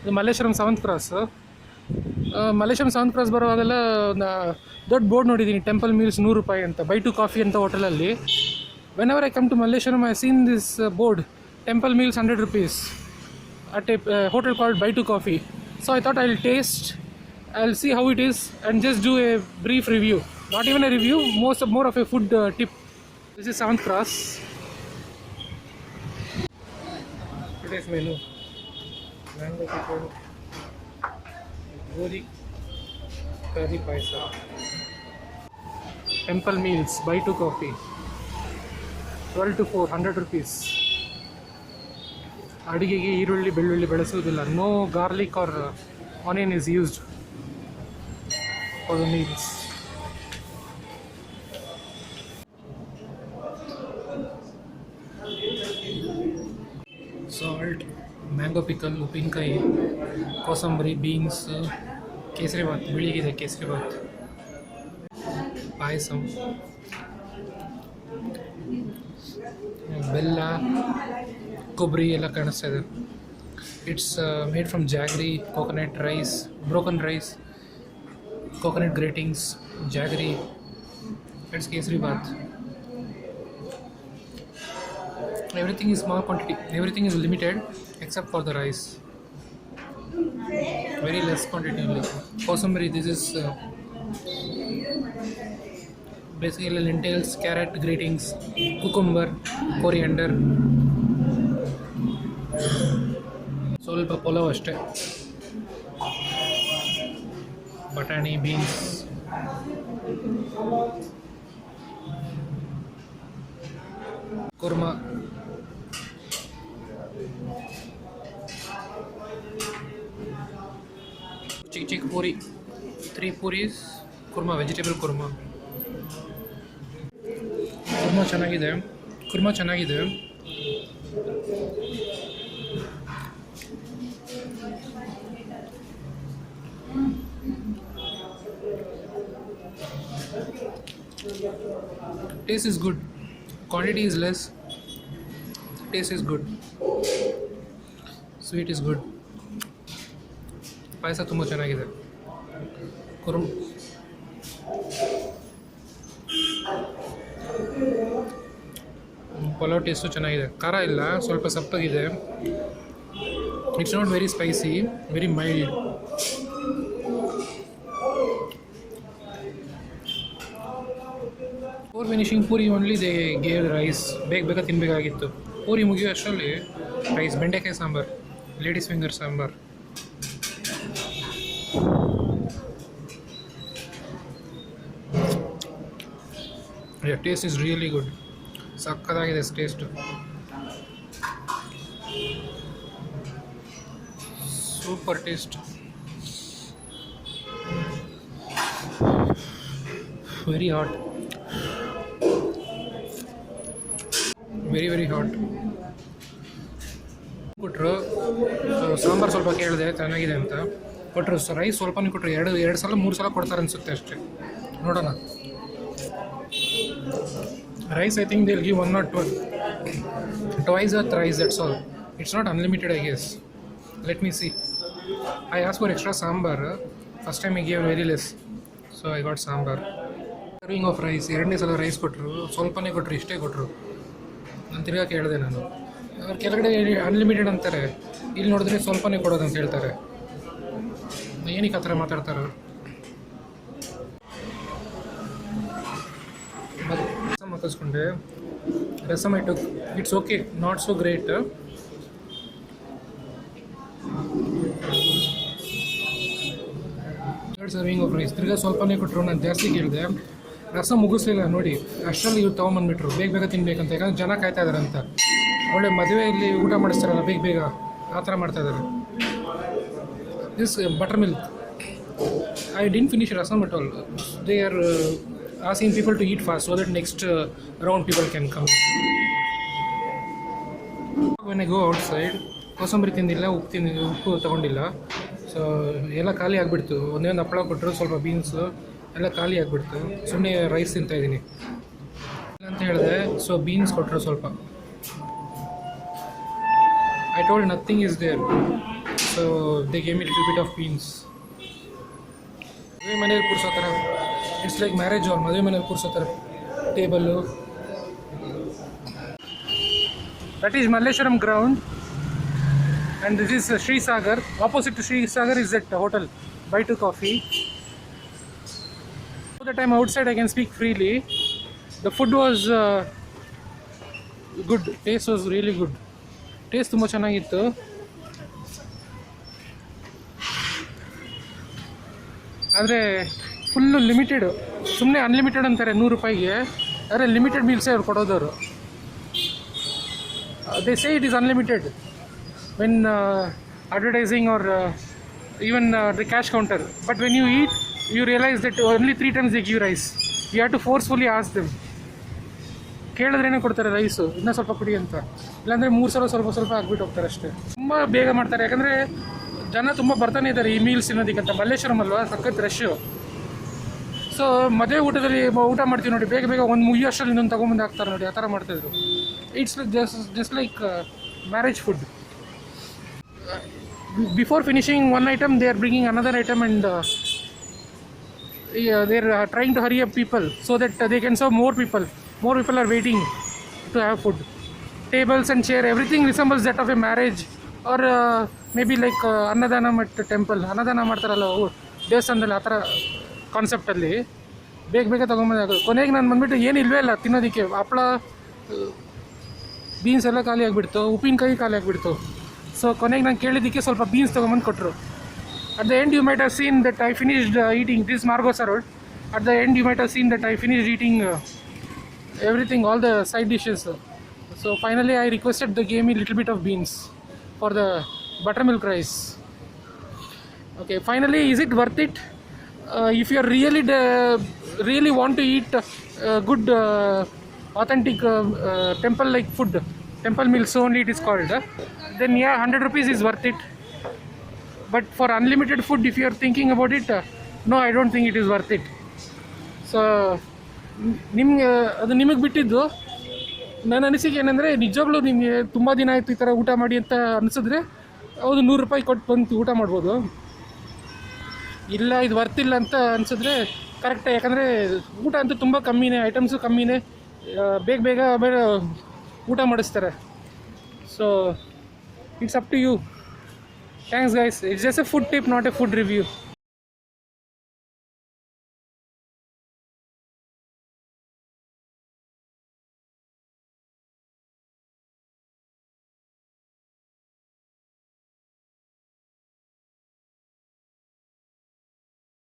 ಇದು Malleshwaram 7th cross. Malleshwaram 7th cross ಬರುವಾಗೆಲ್ಲ ಒಂದು ದೊಡ್ಡ ಬೋರ್ಡ್ ನೋಡಿದ್ದೀನಿ, ಟೆಂಪಲ್ ಮೀಲ್ಸ್ 100 ರೂಪಾಯಿ ಅಂತ, ಬೈ ಟು ಕಾಫಿ ಅಂತ ಹೋಟೆಲಲ್ಲಿ. Whenever I come to Malleshwaram I seen this board, temple meals 100 rupees at a hotel called Buy to Coffee. So I thought I'll taste, I'll see how it is and just do a brief review. Not even a review, more of a food tip. This is 7th Cross. Today's menu: mango pickle, gori curry paisa, temple meals, Buy to Coffee, 12 to 4, 100 rupees. ಅಡುಗೆಗೆ ಈರುಳ್ಳಿ ಬೆಳ್ಳುಳ್ಳಿ ಬಳಸುವುದಿಲ್ಲ. No garlic or onion is used for the meals. Salt, mango pickle, uppinakayi, kosambari, beans, kesari bath, ಬೆಳಿಗ್ಗೆ ಕೇಸರಿಬಾತ್, ಪಾಯಸಂ, ಬೆಲ್ಲ, ಕೊಬ್ಬರಿ ಎಲ್ಲ ಕಾಣಿಸ್ತಾ ಇದೆ. It's made from jaggery, coconut rice, broken rice, coconut gratings, jaggery. It's kesari bath. Everything is small quantity, everything is limited except for the rice, very less quantity only. Kosamari, this is basically lentils, carrot gratings, cucumber, coriander, ಸ್ವಲ್ಪ ಪಲಾವ್ ಅಷ್ಟೇ, ಬಟಾಣಿ, beans, Kurma, ಚಿಕ್ಕ puri, 3 ಪೂರೀಸ್, Kurma, vegetable Kurma. Kurma ಚೆನ್ನಾಗಿದೆ. Taste is good, quantity is less, taste is good, sweet is good. ಪಾಯಸ ತುಂಬ ಚೆನ್ನಾಗಿದೆ. Pulao taste ಚೆನ್ನಾಗಿದೆ, ಖಾರ ಇಲ್ಲ, ಸ್ವಲ್ಪ ಸಪ್ಪಗಿದೆ. It's not very spicy, very mild. For finishing puri only they gave rice. ಬೇಗ ತಿನ್ನಬೇಕಾಗಿತ್ತು. ಪೂರಿ ಮುಗಿಯೋ ಅಷ್ಟರಲ್ಲಿ ರೈಸ್, ಬೆಂಡೆಕಾಯಿ sambar, ladies finger sambar. Taste is really good, ಸಕ್ಕತ್ತಾಗಿದೆ taste, super taste, very hot, very hot. ಕೊಟ್ಟರು ಸಾಂಬಾರು ಸ್ವಲ್ಪ ಕೇಳಿದೆ ಚೆನ್ನಾಗಿದೆ ಅಂತ ಕೊಟ್ಟರು. ರೈಸ್ ಸ್ವಲ್ಪನೇ ಕೊಟ್ಟರು, ಎರಡು ಸಲ 3 ಸಲ ಕೊಡ್ತಾರೆ ಅನಿಸುತ್ತೆ ಅಷ್ಟೇ. ನೋಡೋಣ. Rice, I think they'll give 1 or 2, twice or thrice, that's all. It's not unlimited, I guess. Let me see. I asked for extra sambar. First time he gave very less, so I got sambar. Serving of rice, 2ನೇ ಸಲ rice ಕೊಟ್ಟರು, ಸ್ವಲ್ಪನೇ ಕೊಟ್ಟರು, ಇಷ್ಟೇ ಕೊಟ್ಟರು. ನಾನು ತಿರ್ಗಾ ಕೇಳಿದೆ ನಾನು, ಅವ್ರು ಕೆಳಗಡೆ ಅನ್ಲಿಮಿಟೆಡ್ ಅಂತಾರೆ, ಇಲ್ಲಿ ನೋಡಿದ್ರೆ ಸ್ವಲ್ಪನೇ ಕೊಡೋದು ಅಂತ ಹೇಳ್ತಾರೆ. ಏನಕ್ಕೆ ಆ ಥರ ಮಾತಾಡ್ತಾರೆ? ರಸಮ್ ಹಾಕಿಸ್ಕೊಂಡೆ. ರಸಮ್ ಐಟು, it's okay, not so great. Third serving of rice, ತಿರ್ಗಾ ಸ್ವಲ್ಪನೇ ಕೊಟ್ಟರು. ನಾನು ಜಾಸ್ತಿ ಕೇಳಿದೆ, ರಸಮ್ ಮುಗಿಸ್ಲಿಲ್ಲ ನೋಡಿ, ಅಷ್ಟರಲ್ಲಿ ಇವ್ರು ತೊಗೊಂಬಂದ್ಬಿಟ್ರು. ಬೇಗ ತಿನ್ಬೇಕಂತ, ಯಾಕಂದ್ರೆ ಜನ ಕಾಯ್ತಾ ಇದ್ದಾರೆ ಅಂತ. ಒಳ್ಳೆ ಮದುವೆಯಲ್ಲಿ ಊಟ ಮಾಡಿಸ್ತಾರಲ್ಲ ಬೇಗ ಆ ಥರ ಮಾಡ್ತಾಯಿದ್ದಾರೆ. This butter milk, I didn't finish rasam at all. They are asking people to eat fast so that next round people can come. When I go outside, ಕೋಸಂಬರಿ ತಿಂದಿಲ್ಲ, ಉಪ್ಪು ತೊಗೊಂಡಿಲ್ಲ. ಸೊ ಎಲ್ಲ ಖಾಲಿ ಆಗಿಬಿಡ್ತು. ಒಂದೇ ಒಂದು ಹಪ್ಪಳ ಕೊಟ್ಟರು, ಸ್ವಲ್ಪ ಬೀನ್ಸು ಎಲ್ಲ ಖಾಲಿ ಆಗಿಬಿಡ್ತು. ಸುಮ್ಮನೆ ರೈಸ್ ತಿಂತಾಯಿದ್ದೀನಿ ಅಂತ ಹೇಳಿದೆ. ಸೊ ಬೀನ್ಸ್ ಕೊಟ್ಟರು ಸ್ವಲ್ಪ. I told nothing is there. so they gave me a little bit of beans. ಮದುವೆ ಮನೇಲಿ ಕೂರಿಸೋ ಥರ, ಇಟ್ಸ್ ಲೈಕ್ ಮ್ಯಾರೇಜ್ ಅವ್ರು ಮದುವೆ ಮನೇಲಿ ಕೂರಿಸೋ ಥರ table. That is Malleshwaram ground and this is Sri Sagar. Opposite to Sri Sagar is that hotel, Buy to Coffee. So that I'm outside I can speak freely. The food was good. Taste was really good. Taste ತುಂಬ ಚೆನ್ನಾಗಿತ್ತು. ಆದರೆ full limited, ಸುಮ್ಮನೆ unlimited ಅಂತಾರೆ 100 ರೂಪಾಯಿಗೆ, ಆದರೆ limited ಮೀಲ್ಸೇ ಅವ್ರು ಕೊಡೋದವರು. They say it is unlimited when advertising or even the cash counter, but when you eat you realize that only 3 times they give rice. You have to forcefully ask them. ಕೇಳಿದ್ರೇನೆ ಕೊಡ್ತಾರೆ rice, ಇನ್ನೂ ಸ್ವಲ್ಪ ಕೊಡಿ ಅಂತ, ಇಲ್ಲಾಂದರೆ 3 ಸಲ ಸ್ವಲ್ಪ ಸ್ವಲ್ಪ ಹಾಕ್ಬಿಟ್ಟು ಹೋಗ್ತಾರೆ ಅಷ್ಟೇ. ತುಂಬ ಬೇಗ ಮಾಡ್ತಾರೆ, ಯಾಕಂದರೆ ಜನ ತುಂಬ ಬರ್ತಾನೆ ಇದ್ದಾರೆ ಈ ಮೀಲ್ಸ್ ತಿನ್ನೋದಕ್ಕಂತ. ಮಲ್ಲೇಶ್ವರಂ ಅಲ್ವಾ, ಸಖತ್ ರಶ್ಶು. ಸೊ ಮದುವೆ ಊಟದಲ್ಲಿ ಊಟ ಮಾಡ್ತೀವಿ ನೋಡಿ, ಬೇಗ ಬೇಗ ಒಂದು ಮುಗಿಯೋಷ್ಟರಲ್ಲಿ ಇನ್ನೊಂದು ತೊಗೊಂಬಂದು ಹಾಕ್ತಾರೆ ನೋಡಿ, ಆ ಥರ ಮಾಡ್ತಾಯಿದ್ರು. It's just like marriage food. Before finishing one item they are bringing another item, and they are trying to hurry up people so that they can serve more people are waiting to have food. Tables and chair, everything resembles that of a marriage or maybe like ಅನ್ನದಾನ at temple. ಅನ್ನದಾನ ಮಾಡ್ತಾರಲ್ಲ ದೇವಸ್ಥಾನದಲ್ಲಿ, ಆ ಥರ ಕಾನ್ಸೆಪ್ಟಲ್ಲಿ ಬೇಗ ಬೇಗ ತೊಗೊಂಬಂದು ಕೊನೆಗೆ ನಾನು ಬಂದುಬಿಟ್ಟು ಏನು ಇಲ್ಲವೇ ಇಲ್ಲ ತಿನ್ನೋದಕ್ಕೆ. ಹಪ್ಪಳ, ಬೀನ್ಸ್ ಎಲ್ಲ ಖಾಲಿ ಆಗಿಬಿಡ್ತು, ಉಪ್ಪಿನಕಾಯಿ ಖಾಲಿ ಆಗಿಬಿಡ್ತು. ಸೊ ಕೊನೆಗೆ ನಾನು ಕೇಳಿದ್ದಕ್ಕೆ ಸ್ವಲ್ಪ ಬೀನ್ಸ್ ತೊಗೊಂಬಂದು ಕೊಟ್ಟರು. At the end you might have seen that I finished eating this Margosa Road. At the end you might have seen that I finished eating everything, all the side dishes. So finally I requested they gave me little bit of beans for the buttermilk rice. Okay, finally, is it worth it? If you are really want to eat good authentic temple like food, temple meals only it is called, then yeah, 100 rupees is worth it. But for unlimited food, if you are thinking about it, no, I don't think it is worth it. So ನಿಮಗೆ ಅದು ನಿಮಗೆ ಬಿಟ್ಟಿದ್ದು. ನನ್ನ ಅನಿಸಿಕೆ ಏನಂದರೆ, ನಿಜವಾಗ್ಲೂ ನಿಮಗೆ ತುಂಬ ದಿನ ಆಯಿತು ಈ ಥರ ಊಟ ಮಾಡಿ ಅಂತ ಅನಿಸಿದ್ರೆ ಹೌದು 100 ರೂಪಾಯಿ ಕೊಟ್ಟು ಬಂದು ಊಟ ಮಾಡ್ಬೋದು. ಇಲ್ಲ ಇದು ವರ್ತಿಲ್ಲ ಅಂತ ಅನಿಸಿದ್ರೆ ಕರೆಕ್ಟೇ, ಯಾಕಂದರೆ ಊಟ ಅಂತೂ ತುಂಬ ಕಮ್ಮಿನೇ, ಐಟಮ್ಸು ಕಮ್ಮಿನೇ, ಬೇಗ ಬೇಗ ಬೇಗ ಊಟ ಮಾಡಿಸ್ತಾರೆ. So it's up to you. Thanks guys, it's just a food tip, not a food review.